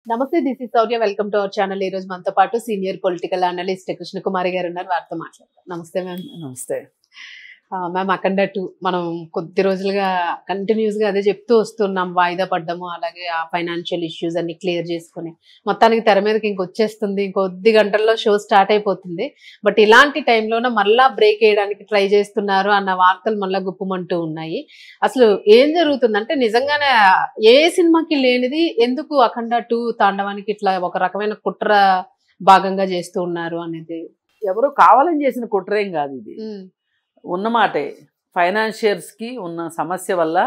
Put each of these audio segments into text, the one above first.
నమస్తే, this is Sourya. Welcome to our channel. ఈ రోజు మనతో పాటు senior political analyst Krishna Kumari గారు ఉన్నారు. వారితో మాట్లాడతాం. నమస్తే మ్యామ్. నమస్తే మ్యామ్, అఖండ 2 మనం కొద్ది రోజులుగా కంటిన్యూస్ గా అదే చెప్తూ వస్తున్నాం. వాయిదా పడ్డము, అలాగే ఆ ఫైనాన్షియల్ ఇష్యూస్ అన్ని క్లియర్ చేసుకుని మొత్తానికి తెర మీదకి ఇంకొచ్చేస్తుంది. ఇంకొద్ది గంటల్లో షో స్టార్ట్ అయిపోతుంది. బట్ ఇలాంటి టైంలోనే మళ్ళా బ్రేక్ వేయడానికి ట్రై చేస్తున్నారు అన్న వార్తలు మళ్ళా గుప్పమంటూ ఉన్నాయి. అసలు ఏం జరుగుతుందంటే, నిజంగానే ఏ సినిమాకి లేనిది ఎందుకు అఖండ 2 తాండవానికి ఇట్లా ఒక రకమైన కుట్ర భాగంగా చేస్తూ ఉన్నారు అనేది ఎవరు కావాలని చేసిన కుట్రేం కాదు. ఇది ఉన్నమాటే ఫైనాన్షియర్స్కి ఉన్న సమస్య వల్ల,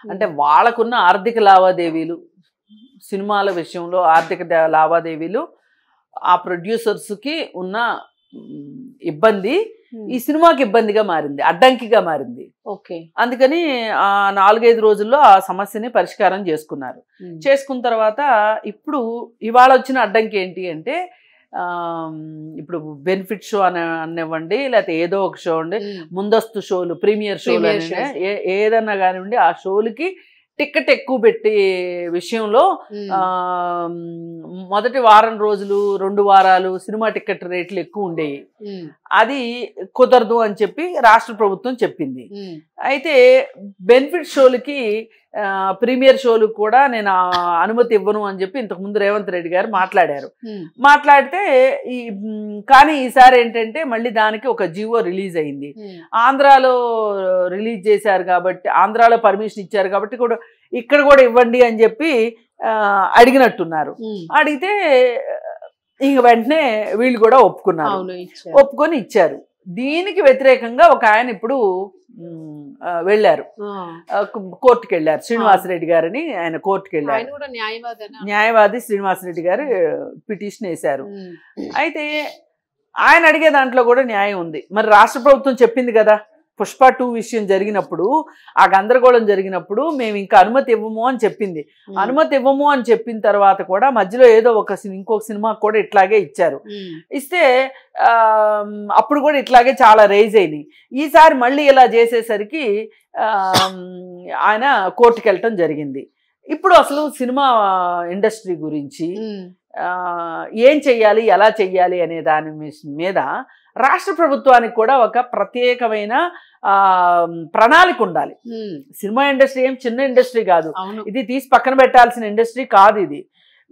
అంటే వాళ్ళకున్న ఆర్థిక లావాదేవీలు, సినిమాల విషయంలో ఆర్థిక లావాదేవీలు, ఆ ప్రొడ్యూసర్స్కి ఉన్న ఇబ్బంది ఈ సినిమాకి ఇబ్బందిగా మారింది, అడ్డంకిగా మారింది. ఓకే, అందుకని ఆ 4-5 రోజుల్లో ఆ సమస్యని పరిష్కారం చేసుకున్నారు. చేసుకున్న తర్వాత ఇప్పుడు ఇవాళ వచ్చిన అడ్డంకి ఏంటి అంటే, ఇప్పుడు బెనిఫిట్ షో అనివ్వండి, లేకపోతే ఏదో ఒక షో అండి, ముందస్తు షోలు, ప్రీమియర్ షోలు ఏదన్నా కానివ్వండి, ఆ షోలకి టికెట్ ఎక్కువ పెట్టే విషయంలో మొదటి వారం రోజులు 2 వారాలు సినిమా టికెట్ రేట్లు ఎక్కువ ఉండేవి. అది కుదరదు అని చెప్పి రాష్ట్ర ప్రభుత్వం చెప్పింది. అయితే బెనిఫిట్ షోలకి, ప్రీమియర్ షోలు కూడా నేను అనుమతి ఇవ్వను అని చెప్పి ఇంతకుముందు రేవంత్ రెడ్డి గారు మాట్లాడారు. మాట్లాడితే కానీ ఈసారి ఏంటంటే మళ్ళీ దానికి ఒక జీవో రిలీజ్ అయింది. ఆంధ్రాలో రిలీజ్ చేశారు కాబట్టి, ఆంధ్రాలో పర్మిషన్ ఇచ్చారు కాబట్టి కూడా ఇక్కడ కూడా ఇవ్వండి అని చెప్పి అడిగినట్టున్నారు. అడిగితే ఇంక వెంటనే వీళ్ళు కూడా ఒప్పుకొని ఇచ్చారు. దీనికి వ్యతిరేకంగా ఒక ఆయన ఇప్పుడు వెళ్ళారు, కోర్టుకు వెళ్ళారు. శ్రీనివాసరెడ్డి గారని ఆయన కోర్టుకు వెళ్ళారు. న్యాయవాది శ్రీనివాసరెడ్డి గారు పిటిషన్ వేశారు. అయితే ఆయన అడిగే దాంట్లో కూడా న్యాయం ఉంది. మరి రాష్ట్ర ప్రభుత్వం చెప్పింది కదా, పుష్ప 2 విషయం జరిగినప్పుడు, ఆ గందరగోళం జరిగినప్పుడు మేము ఇంకా అనుమతి ఇవ్వము అని చెప్పింది. అనుమతి ఇవ్వము అని చెప్పిన తర్వాత కూడా మధ్యలో ఏదో ఇంకొక సినిమా కూడా ఇట్లాగే ఇచ్చారు. ఇస్తే అప్పుడు కూడా ఇట్లాగే చాలా రైజ్ అయినాయి. ఈసారి మళ్ళీ ఇలా చేసేసరికి ఆయన కోర్టుకు వెళ్ళటం జరిగింది. ఇప్పుడు అసలు సినిమా ఇండస్ట్రీ గురించి ఏం చెయ్యాలి, ఎలా చెయ్యాలి అనే దాని మీద రాష్ట్ర ప్రభుత్వానికి కూడా ఒక ప్రత్యేకమైన ప్రణాళిక ఉండాలి. సినిమా ఇండస్ట్రీ ఏం చిన్న ఇండస్ట్రీ కాదు, ఇది తీసి పక్కన పెట్టాల్సిన ఇండస్ట్రీ కాదు ఇది.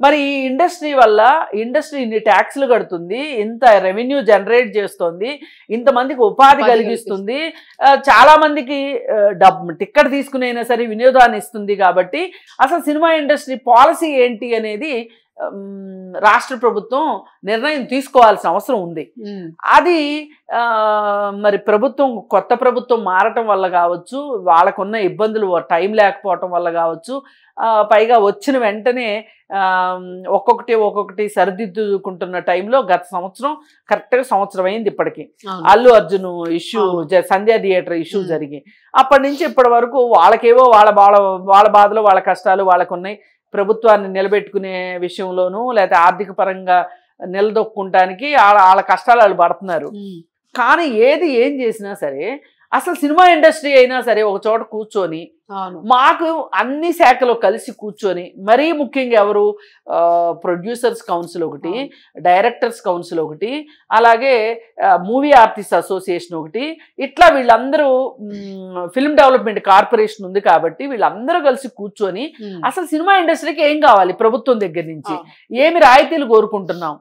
మరి ఈ ఇండస్ట్రీ వల్ల ఇండస్ట్రీ ఇన్ని ట్యాక్స్లు కడుతుంది, ఇంత రెవెన్యూ జనరేట్ చేస్తుంది, ఇంతమందికి ఉపాధి కలిగిస్తుంది, చాలా మందికి టికెట్ తీసుకునైనా సరే వినోదాన్ని ఇస్తుంది. కాబట్టి అసలు సినిమా ఇండస్ట్రీ పాలసీ ఏంటి అనేది రాష్ట్ర ప్రభుత్వం నిర్ణయం తీసుకోవాల్సిన అవసరం ఉంది. అది మరి కొత్త ప్రభుత్వం మారటం వల్ల కావచ్చు, వాళ్ళకున్న ఇబ్బందులు టైం లేకపోవటం వల్ల కావచ్చు, పైగా వచ్చిన వెంటనే ఒక్కొక్కటి సరిదిద్దుకుంటున్న టైంలో గత సంవత్సరం కరెక్ట్గా సంవత్సరం అయింది ఇప్పటికి అల్లు అర్జున్ ఇష్యూ, సంధ్యా థియేటర్ ఇష్యూ జరిగి అప్పటి నుంచి ఇప్పటి వరకు వాళ్ళకేవో వాళ్ళ బాధలు, వాళ్ళ కష్టాలు వాళ్ళకున్నాయి. ప్రభుత్వాన్ని నిలబెట్టుకునే విషయంలోనూ లేకపోతే ఆర్థిక పరంగా నిలదొక్కుంటానికి వాళ్ళ కష్టాలు వాళ్ళు పడుతున్నారు. కానీ ఏం చేసినా సరే అసలు సినిమా ఇండస్ట్రీ అయినా సరే ఒక చోట కూర్చొని మాకు అన్ని శాఖలు కలిసి కూర్చొని, మరీ ముఖ్యంగా ఎవరు, ప్రొడ్యూసర్స్ కౌన్సిల్ ఒకటి, డైరెక్టర్స్ కౌన్సిల్ ఒకటి, అలాగే మూవీ ఆర్టిస్ట్ అసోసియేషన్ ఒకటి, ఇట్లా వీళ్ళందరూ ఫిల్మ్ డెవలప్మెంట్ కార్పొరేషన్ ఉంది కాబట్టి వీళ్ళందరూ కలిసి కూర్చొని అసలు సినిమా ఇండస్ట్రీకి ఏం కావాలి, ప్రభుత్వం దగ్గర నుంచి ఏమి రాయితీలు కోరుకుంటున్నాం,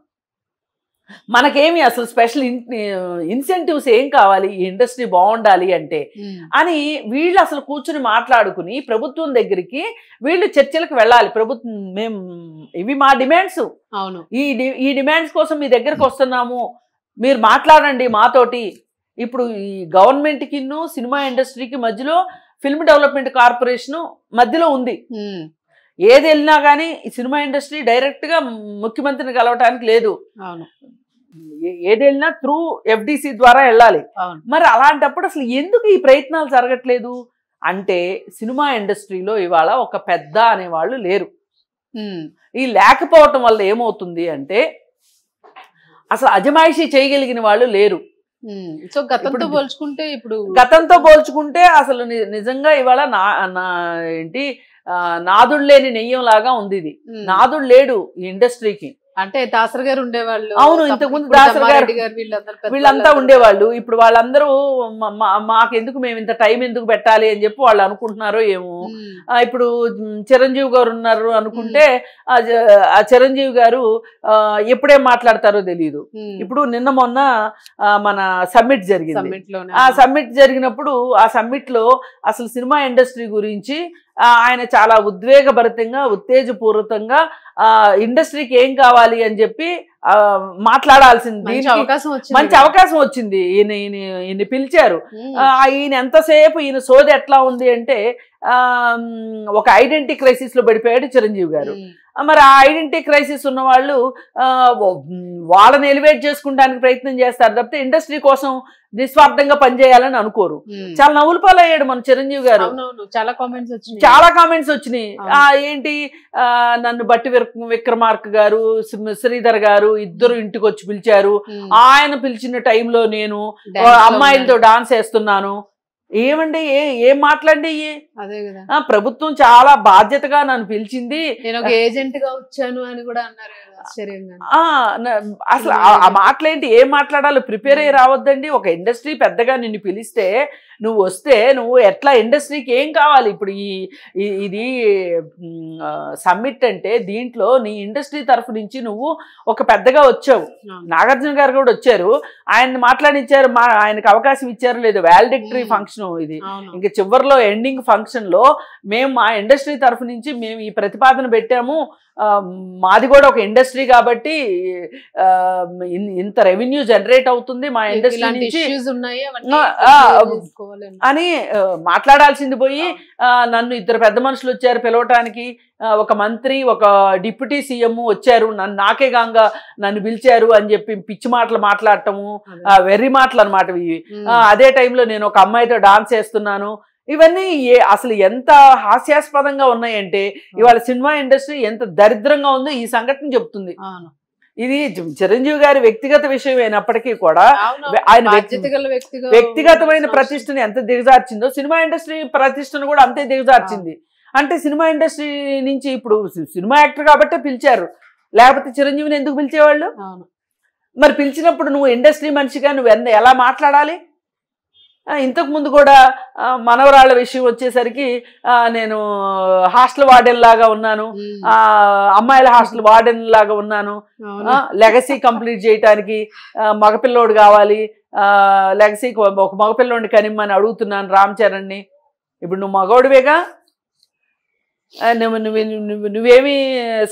మనకేమి అసలు స్పెషల్ ఇన్సెంటివ్స్ ఏం కావాలి, ఈ ఇండస్ట్రీ బాగుండాలి అంటే అని వీళ్ళు అసలు కూర్చుని మాట్లాడుకుని ప్రభుత్వం దగ్గరికి వీళ్ళు చర్చలకు వెళ్ళాలి. మేము ఇవి మా డిమాండ్స్, ఈ డిమాండ్స్ కోసం మీ దగ్గరకు వస్తున్నాము, మీరు మాట్లాడండి మాతోటి. ఇప్పుడు ఈ గవర్నమెంట్కి సినిమా ఇండస్ట్రీకి మధ్యలో ఫిల్మ్ డెవలప్మెంట్ కార్పొరేషన్ మధ్యలో ఉంది. ఏది వెళ్ళినా కానీ ఈ సినిమా ఇండస్ట్రీ డైరెక్ట్గా ముఖ్యమంత్రిని కలవటానికి లేదు, ఏది వెళ్ళినా త్రూ FDC ద్వారా వెళ్ళాలి. మరి అలాంటప్పుడు అసలు ఎందుకు ఈ ప్రయత్నాలు జరగట్లేదు అంటే, సినిమా ఇండస్ట్రీలో ఇవాళ ఒక పెద్ద అనేవాళ్ళు లేరు. ఈ లేకపోవటం వల్ల ఏమవుతుంది అంటే అసలు అజమాయిషీ చేయగలిగిన వాళ్ళు లేరు. సో గతంతో పోల్చుకుంటే అసలు నిజంగా ఇవాళ ఏంటి నాదుడు లేని నెయ్యం లాగా ఉంది ఇది. నాదుడు లేడు ఈ ఇండస్ట్రీకి. అంటే దాసరి గారు ఉండేవాళ్ళు. అవును, ఇంతకుముందు దాసరి గారు వీళ్ళంతా ఉండేవాళ్ళు. ఇప్పుడు వాళ్ళందరూ మాకెందుకు, మేము ఇంత టైం ఎందుకు పెట్టాలి అని చెప్పి వాళ్ళు అనుకుంటున్నారో ఏమో. ఇప్పుడు చిరంజీవి గారు ఉన్నారు అనుకుంటే ఆ చిరంజీవి గారు ఎప్పుడేం మాట్లాడతారో తెలియదు. ఇప్పుడు నిన్న మొన్న మన సమ్మిట్ జరిగింది. ఆ సమ్మిట్ జరిగినప్పుడు ఆ సమ్మిట్ లో అసలు సినిమా ఇండస్ట్రీ గురించి ఆయన చాలా ఉద్వేగభరితంగా, ఉత్తేజపూరితంగా ఇండస్ట్రీకి ఏం కావాలి అని చెప్పి మాట్లాడాల్సింది. మంచి అవకాశం వచ్చింది. ఈయన పిలిచారు. ఈయన ఎంతసేపు ఈయన సోది ఎట్లా ఉంది అంటే ఒక ఐడెంటిటీ క్రైసిస్ లో పడిపోయాడు చిరంజీవి గారు. మరి ఆ ఐడెంటిటీ క్రైసిస్ ఉన్న వాళ్ళు వాళ్ళని ఎలివేట్ చేసుకుంటానికి ప్రయత్నం చేస్తారు తప్పితే ఇండస్ట్రీ కోసం నిస్వార్థంగా పనిచేయాలని అనుకోరు. చాలా నవ్వులు పాలయ్యాడు మన చిరంజీవి గారు. చాలా కామెంట్స్ వచ్చినాయి. ఏంటి నన్ను బట్టి విక్రమార్క గారు, శ్రీధర్ గారు ఇద్దరు ఇంటికి వచ్చి పిలిచారు. ఆయన పిలిచిన టైంలో నేను అమ్మాయిలతో డాన్స్ వేస్తున్నాను. ఏమండి ఏం మాట్లాడి? అదే కదా, ప్రభుత్వం చాలా బాధ్యతగా నన్ను పిలిచింది, నేను ఒక ఏజెంట్ గా వచ్చాను అని కూడా అన్నారు. అసలు ఆ మాటలేంటి, ఏం మాట్లాడాలో ప్రిపేర్ అయ్యి రావద్దండి. ఒక ఇండస్ట్రీ పెద్దగా నిన్ను పిలిస్తే నువ్వు వస్తే నువ్వు ఎట్లా, ఇండస్ట్రీకి ఏం కావాలి? ఇప్పుడు ఇది సమ్మిట్ అంటే దీంట్లో నీ ఇండస్ట్రీ తరఫు నుంచి నువ్వు ఒక పెద్దగా వచ్చావు. నాగార్జున గారు కూడా వచ్చారు, ఆయన మాట్లాడించారు, ఆయనకు అవకాశం ఇచ్చారు లేదు. వాలిడిక్టరీ ఫంక్షన్ ఇది. ఇంకా చివరిలో ఎండింగ్ ఫంక్షన్ లో మేము మా ఇండస్ట్రీ తరఫు నుంచి మేము ఈ ప్రతిపాదన పెట్టాము, మాది కూడా ఒక ఇండస్ట్రీ కాబట్టి ఇంత రెవెన్యూ జనరేట్ అవుతుంది మా ఇండస్ట్రీ నుంచి అని మాట్లాడాల్సింది పోయి నన్ను ఇద్దరు పెద్ద మనుషులు వచ్చారు పిలవటానికి. ఒక మంత్రి, ఒక డిప్యూటీ సీఎం వచ్చారు, నాకే గాంగా నన్ను పిలిచారు అని చెప్పి పిచ్చి మాటలు మాట్లాడటము, వెర్రి మాటలు అనమాట ఇవి. అదే టైంలో నేను ఒక అమ్మాయితో డాన్స్ చేస్తున్నాను. ఇవన్నీ అసలు ఎంత హాస్యాస్పదంగా ఉన్నాయంటే ఇవాళ సినిమా ఇండస్ట్రీ ఎంత దరిద్రంగా ఉందో ఈ సంఘటన చెప్తుంది. ఇది చిరంజీవి గారి వ్యక్తిగత విషయం అయినప్పటికీ కూడా ఆయన వ్యక్తిగతమైన ప్రతిష్టని ఎంత దిగజార్చిందో సినిమా ఇండస్ట్రీ ప్రతిష్టను కూడా అంతే దిగజార్చింది. అంటే సినిమా ఇండస్ట్రీ నుంచి ఇప్పుడు సినిమా యాక్టర్ కాబట్టే పిలిచారు, లేకపోతే చిరంజీవిని ఎందుకు పిలిచేవాళ్ళు? మరి పిలిచినప్పుడు నువ్వు ఇండస్ట్రీ మనిషిగా నువ్వు ఎలా మాట్లాడాలి? ఇంతకు ముందు కూడా మనవరాళ్ళ విషయం వచ్చేసరికి నేను హాస్టల్ వార్డెన్ లాగా ఉన్నాను, అమ్మాయిల హాస్టల్ వార్డెన్ లాగా ఉన్నాను, లెగసీ కంప్లీట్ చేయటానికి మగపిల్లోడు కావాలి, లెగసీకి ఒక మగపిల్లోడిని కనిమ్మని అడుగుతున్నాను రామ్ చరణ్ని. ఇప్పుడు నువ్వు మగోడివేగా, నువ్వేమి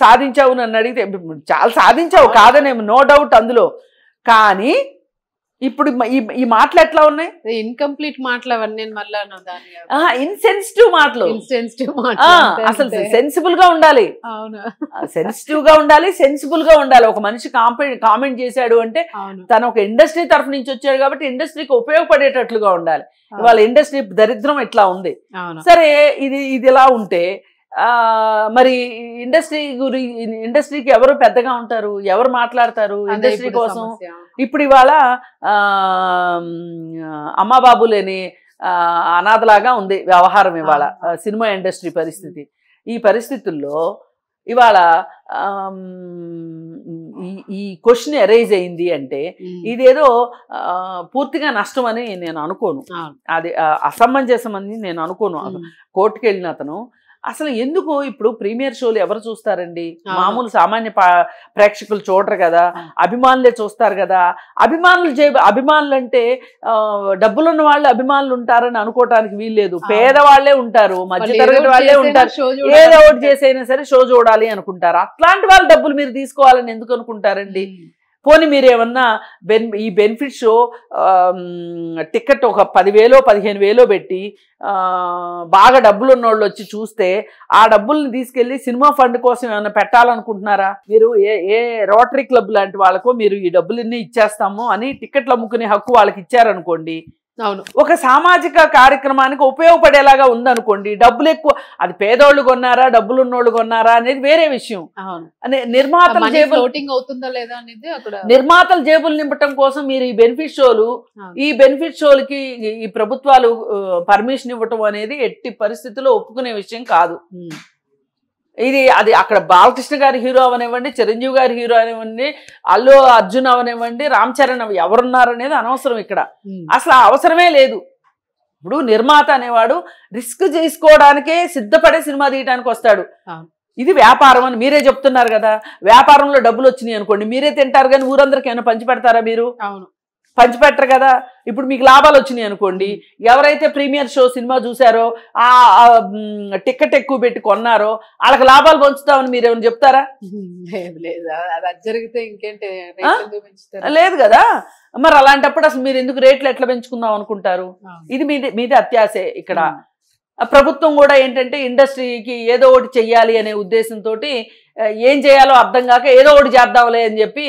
సాధించావు నన్ను అడిగితే చాలా సాధించావు కాదనేమి, నో డౌట్ అందులో. కానీ ఇప్పుడు ఈ మాటలు ఎట్లా ఉన్నాయి? ఇన్కంప్లీట్ మాటలు అవన్నీ, ఇన్సెన్సిటివ్ మాటలు. అసలు సెన్సిబుల్ గా ఉండాలి, సెన్సిటివ్ గా ఉండాలి, సెన్సిబుల్ గా ఉండాలి. ఒక మనిషి కామెంట్ చేశాడు అంటే తను ఒక ఇండస్ట్రీ తరఫు నుంచి వచ్చాడు కాబట్టి ఇండస్ట్రీకి ఉపయోగపడేటట్లుగా ఉండాలి. వాళ్ళ ఇండస్ట్రీ దరిద్రం ఇట్లా ఉంది. సరే, ఇది ఇలా ఉంటే మరి ఇండస్ట్రీకి ఎవరు పెద్దగా ఉంటారు, ఎవరు మాట్లాడతారు ఇండస్ట్రీ కోసం? ఇప్పుడు ఇవాళ అమ్మాబాబు లేని అనాథలాగా ఉంది వ్యవహారం ఇవాళ సినిమా ఇండస్ట్రీ పరిస్థితి. ఈ పరిస్థితుల్లో ఇవాళ ఈ క్వశ్చన్ ఎరైజ్ అయింది అంటే ఇదేదో పూర్తిగా నష్టం అని నేను అనుకోను, అది అసమంజసం అని నేను అనుకోను. కోర్టుకు వెళ్ళిన అతను అసలు ఎందుకు ఇప్పుడు ప్రీమియర్ షోలు ఎవరు చూస్తారండి? మామూలు సామాన్య ప్రేక్షకులు చూడరు కదా, అభిమానులే చూస్తారు కదా. అభిమానులు అంటే డబ్బులున్న వాళ్ళు అభిమానులు ఉంటారని అనుకోవటానికి వీల్లేదు. పేదవాళ్లే ఉంటారు, మధ్యతరగతి వాళ్ళే ఉంటారు, ఏదో ఒకటి చేసైనా సరే షో చూడాలి అనుకుంటారు. అట్లాంటి వాళ్ళ డబ్బులు మీరు తీసుకోవాలని ఎందుకు అనుకుంటారండి? పోనీ మీరేమన్నా ఈ బెనిఫిట్ షో టికెట్ ఒక 10,000 15,000 పెట్టి బాగా డబ్బులు ఉన్నోళ్ళు వచ్చి చూస్తే ఆ డబ్బుల్ని తీసుకెళ్లి సినిమా ఫండ్ కోసం ఏమైనా పెట్టాలనుకుంటున్నారా? మీరు ఏ రోటరీ క్లబ్ లాంటి వాళ్ళకో మీరు ఈ డబ్బులన్నీ ఇచ్చేస్తాము అని టికెట్లు అమ్ముకునే హక్కు వాళ్ళకి ఇచ్చారనుకోండి, అవును. ఒక సామాజిక కార్యక్రమానికి ఉపయోగపడేలాగా ఉందనుకోండి, డబ్బులు ఎక్కువ, అది పేదోళ్ళు కొన్నారా డబ్బులు ఉన్నోళ్ళు కొన్నారా అనేది వేరే విషయం. నిర్మాతల ఫ్లోటింగ్ అవుతుందా లేదా అనేది అక్కడ నిర్మాతల జేబులు నింపటం కోసం మీరు ఈ బెనిఫిట్ షోలకి ఈ ప్రభుత్వాలు పర్మిషన్ ఇవ్వటం అనేది ఎట్టి పరిస్థితుల్లో ఒప్పుకునే విషయం కాదు. అది అక్కడ బాలకృష్ణ గారి హీరో అవనివ్వండి, చిరంజీవి గారి హీరో అవనివ్వండి, అల్లు అర్జున్ అవనివ్వండి, రామ్ చరణ్ ఎవరున్నారు అనేది అనవసరం. ఇక్కడ అసలు అవసరమే లేదు. ఇప్పుడు నిర్మాత అనేవాడు రిస్క్ చేసుకోవడానికే సిద్ధపడే సినిమా తీయడానికి వస్తాడు. ఇది వ్యాపారం అని మీరే చెప్తున్నారు కదా. వ్యాపారంలో డబ్బులు వచ్చినాయి అనుకోండి, మీరే తింటారు కానీ ఊరందరికీ ఏమైనా పంచి పెడతారా? మీరు పంచిపెట్టరు కదా. ఇప్పుడు మీకు లాభాలు వచ్చినాయి అనుకోండి, ఎవరైతే ప్రీమియర్ షో సినిమా చూసారో, ఆ టికెట్ ఎక్కువ పెట్టి కొన్నారో వాళ్ళకి లాభాలు పంచుతామని మీరు ఏమైనా చెప్తారా? లేదు కదా. మరి అలాంటప్పుడు అసలు మీరు ఎందుకు రేట్లు ఎట్లా పెంచుకుందాం అనుకుంటారు? ఇది మీది అత్యాశే. ఇక్కడ ప్రభుత్వం కూడా ఏంటంటే ఇండస్ట్రీకి ఏదో ఒకటి చెయ్యాలి అనే ఉద్దేశంతో ఏం చేయాలో అర్థం కాక ఏదో ఒకటి చేద్దాంలే అని చెప్పి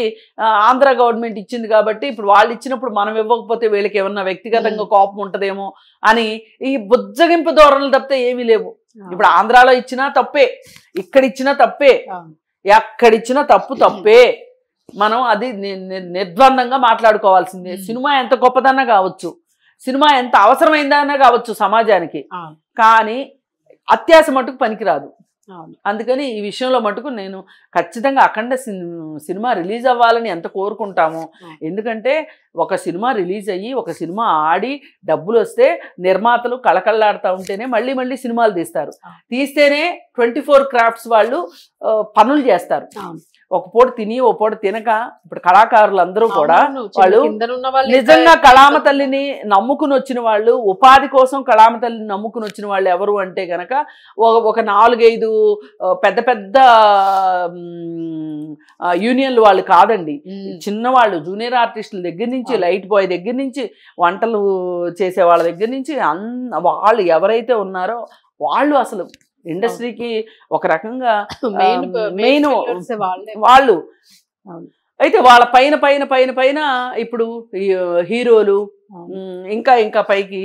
ఆంధ్ర గవర్నమెంట్ ఇచ్చింది కాబట్టి ఇప్పుడు వాళ్ళు ఇచ్చినప్పుడు మనం ఇవ్వకపోతే వీళ్ళకి ఏమన్నా వ్యక్తిగతంగా కోపం ఉంటుందేమో అని ఈ బుజ్జగింపు ధోరణులు తప్పితే ఏమీ లేవు. ఇప్పుడు ఆంధ్రాలో ఇచ్చినా తప్పే, ఇక్కడ ఇచ్చినా తప్పే, ఎక్కడిచ్చినా తప్పే. మనం అది నిర్ద్వందంగా మాట్లాడుకోవాల్సిందే. సినిమా ఎంత గొప్పదన్నా కావచ్చు, సినిమా ఎంత అవసరమైందన్నా కావచ్చు సమాజానికి, కానీ అత్యాశ మటుకు పనికిరాదు. అందుకని ఈ విషయంలో మటుకు నేను ఖచ్చితంగా అఖండ సినిమా రిలీజ్ అవ్వాలని ఎంత కోరుకుంటామో. ఎందుకంటే ఒక సినిమా రిలీజ్ అయ్యి ఒక సినిమా ఆడి డబ్బులు వస్తే నిర్మాతలు కళకళలాడుతూ ఉంటేనే మళ్ళీ సినిమాలు తీస్తారు. తీస్తేనే 24 క్రాఫ్ట్స్ వాళ్ళు పనులు చేస్తారు. ఒక పూట తిని ఒక పూట తినక ఇప్పుడు కళాకారులు అందరూ కూడా వాళ్ళు నిజంగా కళామ తల్లిని నమ్ముకుని వచ్చిన వాళ్ళు, ఉపాధి కోసం కళామ తల్లిని నమ్ముకుని వచ్చిన వాళ్ళు ఎవరు అంటే గనక ఒక 4-5 పెద్ద యూనియన్లు వాళ్ళు కాదండి. చిన్నవాళ్ళు, జూనియర్ ఆర్టిస్టుల దగ్గర నుంచి, లైట్ బాయ్ దగ్గర నుంచి, వంటలు చేసే వాళ్ళ దగ్గర నుంచి వాళ్ళు ఎవరైతే ఉన్నారో వాళ్ళు అసలు ఇండస్ట్రీకి ఒక రకంగా మెయిన్ వాళ్ళు. అయితే వాళ్ళ పైన ఇప్పుడు హీరోలు, ఇంకా పైకి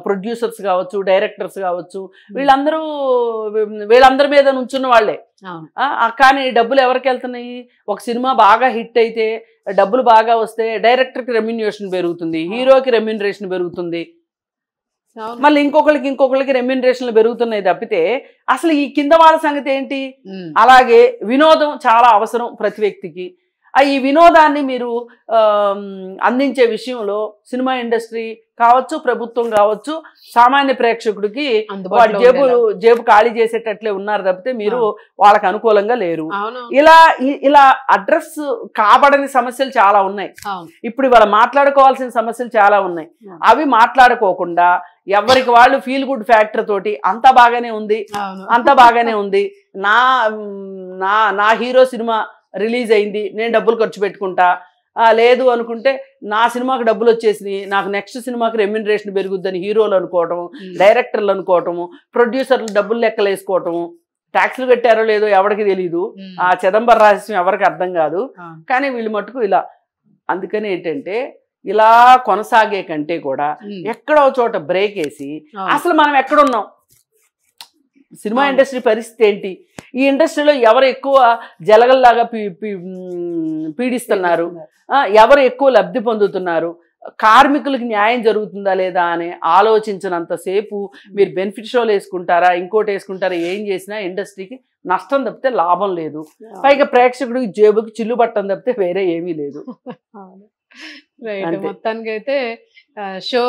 ప్రొడ్యూసర్స్ కావచ్చు, డైరెక్టర్స్ కావచ్చు, వీళ్ళందరి మీద నుంచున్న వాళ్ళే. కానీ డబ్బులు ఎవరికి వెళ్తున్నాయి? ఒక సినిమా బాగా హిట్ అయితే డబ్బులు బాగా వస్తే డైరెక్టర్కి రెమ్యూనరేషన్ పెరుగుతుంది, హీరోకి రెమ్యూనరేషన్ పెరుగుతుంది, మళ్ళీ ఇంకొకరికి రెమ్యూనరేషన్లు పెరుగుతున్నాయి తప్పితే అసలు ఈ కింద వాళ్ళ సంగతి ఏంటి? అలాగే వినోదం చాలా అవసరం ప్రతి వ్యక్తికి. ఈ వినోదాన్ని మీరు అందించే విషయంలో సినిమా ఇండస్ట్రీ కావచ్చు, ప్రభుత్వం కావచ్చు, సామాన్య ప్రేక్షకుడికి వాడి జేబు ఖాళీ చేసేటట్లే ఉన్నారు తప్పితే మీరు వాళ్ళకి అనుకూలంగా లేరు. ఇలా అడ్రస్ కాబడని సమస్యలు చాలా ఉన్నాయి. ఇప్పుడు ఇవాళ మాట్లాడుకోవాల్సిన సమస్యలు చాలా ఉన్నాయి. అవి మాట్లాడుకోకుండా ఎవరికి వాళ్ళు ఫీల్ గుడ్ ఫ్యాక్టర్ తోటి అంతా బాగానే ఉంది, నా హీరో సినిమా రిలీజ్ అయింది, నేను డబ్బులు ఖర్చు పెట్టుకుంటా, లేదు అనుకుంటే నా సినిమాకి డబ్బులు వచ్చేసినాయి, నాకు నెక్స్ట్ సినిమాకి రెమ్యూనరేషన్ పెరుగుద్దని హీరోలు అనుకోవటము, డైరెక్టర్లు అనుకోవటము, ప్రొడ్యూసర్లు డబ్బులు లెక్కలేసుకోవటము, ట్యాక్స్లు కట్టారో లేదో ఎవరికి తెలీదు, ఆ చిదంబర రహస్యం ఎవరికి అర్థం కాదు. కానీ వీళ్ళు మటుకు ఇలా. అందుకని ఏంటంటే ఇలా కొనసాగే కంటే కూడా ఎక్కడో చోట బ్రేక్ వేసి అసలు మనం ఎక్కడున్నాం, సినిమా ఇండస్ట్రీ పరిస్థితి ఏంటి, ఈ ఇండస్ట్రీలో ఎవరు ఎక్కువ జలగల్లాగా పీడిస్తున్నారు, ఎవరు ఎక్కువ లబ్ధి పొందుతున్నారు, కార్మికులకు న్యాయం జరుగుతుందా లేదా అని ఆలోచించినంతసేపు మీరు బెనిఫిట్ షోలు వేసుకుంటారా, ఇంకోటి వేసుకుంటారా, ఏం చేసినా ఇండస్ట్రీకి నష్టం తప్పితే లాభం లేదు. పైగా ప్రేక్షకుడికి జేబుకి చిల్లు పట్టం తప్పితే వేరే ఏమీ లేదు. మొత్తానికి అయితే షో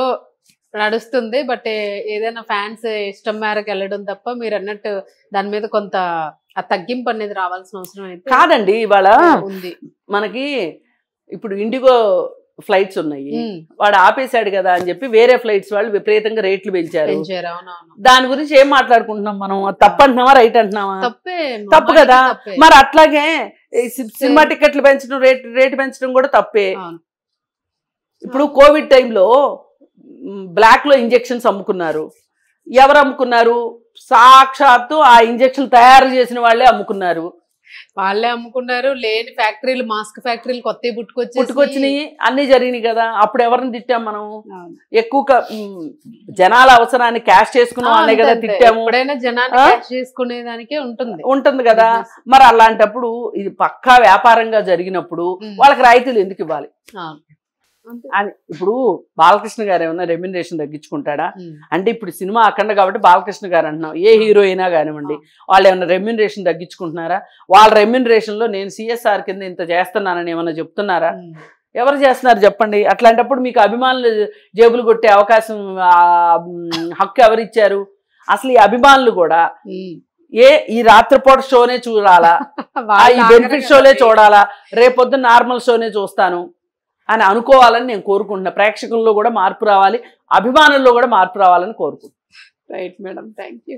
నడుస్తుంది, బట్ ఏదైనా ఫ్యాన్స్ ఇష్టం మేరకు వెళ్ళడం తప్ప మీరు అన్నట్టు దాని మీద కొంత తగ్గింపు అనేది రావాల్సిన అవసరం అయితే కాదండి. ఇవాళ ఉంది మనకి. ఇప్పుడు ఇండిగో ఫ్లైట్స్ ఉన్నాయి, వాడు ఆపేశాడు కదా అని చెప్పి వేరే ఫ్లైట్స్ వాళ్ళు విపరీతంగా రేట్లు పెంచారు. దాని గురించి ఏం మాట్లాడుకుంటున్నాం మనం? తప్పు అంటున్నావా, రైట్ అంటున్నావా? తప్పు కదా. మరి అట్లాగే సినిమా టికెట్లు పెంచడం, రేటు పెంచడం కూడా తప్పే. ఇప్పుడు కోవిడ్ టైంలో బ్లాక్ లో ఇంజెక్షన్స్ అమ్ముకున్నారు. ఎవరు అమ్ముకున్నారు? సాక్షాత్తు ఆ ఇంజెక్షన్ తయారు చేసిన వాళ్ళే అమ్ముకున్నారు. వాళ్ళే అమ్ముకున్నారు, లేని ఫ్యాక్టరీలు, మాస్క్ ఫ్యాక్టరీలు కొత్తవి పుట్టుకొచ్చినాయి, అన్ని జరిగినాయి కదా. అప్పుడు ఎవరిని తిట్టాం మనం? ఎక్కువ జనాల అవసరాన్ని క్యాష్ చేసుకున్న వాళ్ళే కదా తిట్టాము. ఎప్పుడైనా జనాన్ని క్యాష్ చేసుకునేదానికే ఉంటుంది కదా. మరి అలాంటప్పుడు ఇది పక్కా వ్యాపారంగా జరిగినప్పుడు వాళ్ళకి రాయితీలు ఎందుకు ఇవ్వాలి? ఇప్పుడు బాలకృష్ణ గారు ఏమన్నా రెమ్యునరేషన్ తగ్గించుకుంటాడా? అంటే ఇప్పుడు సినిమా అఖండ కాబట్టి బాలకృష్ణ గారు అంటున్నాం, ఏ హీరో అయినా కానివ్వండి, వాళ్ళు ఏమన్నా రెమ్యునరేషన్ తగ్గించుకుంటున్నారా? వాళ్ళ రెమ్యునరేషన్ లో నేను సిఎస్ఆర్ కింద ఇంత చేస్తున్నానని ఏమన్నా చెప్తున్నారా? ఎవరు చేస్తున్నారు చెప్పండి? అట్లాంటప్పుడు మీకు అభిమానులు జేబులు కొట్టే అవకాశం, హక్కు ఎవరిచ్చారు? అసలు ఈ అభిమానులు కూడా ఈ రాత్రిపూట షోనే చూడాలా, ఈ బెనిఫిట్ షోలే చూడాలా, రేపొద్దు నార్మల్ షోనే చూస్తాను అని అనుకోవాలని నేను కోరుకుంటున్నా. ప్రేక్షకుల్లో కూడా మార్పు రావాలి, అభిమానుల్లో కూడా మార్పు రావాలని కోరుకుంటున్నాను. Right madam, thank you.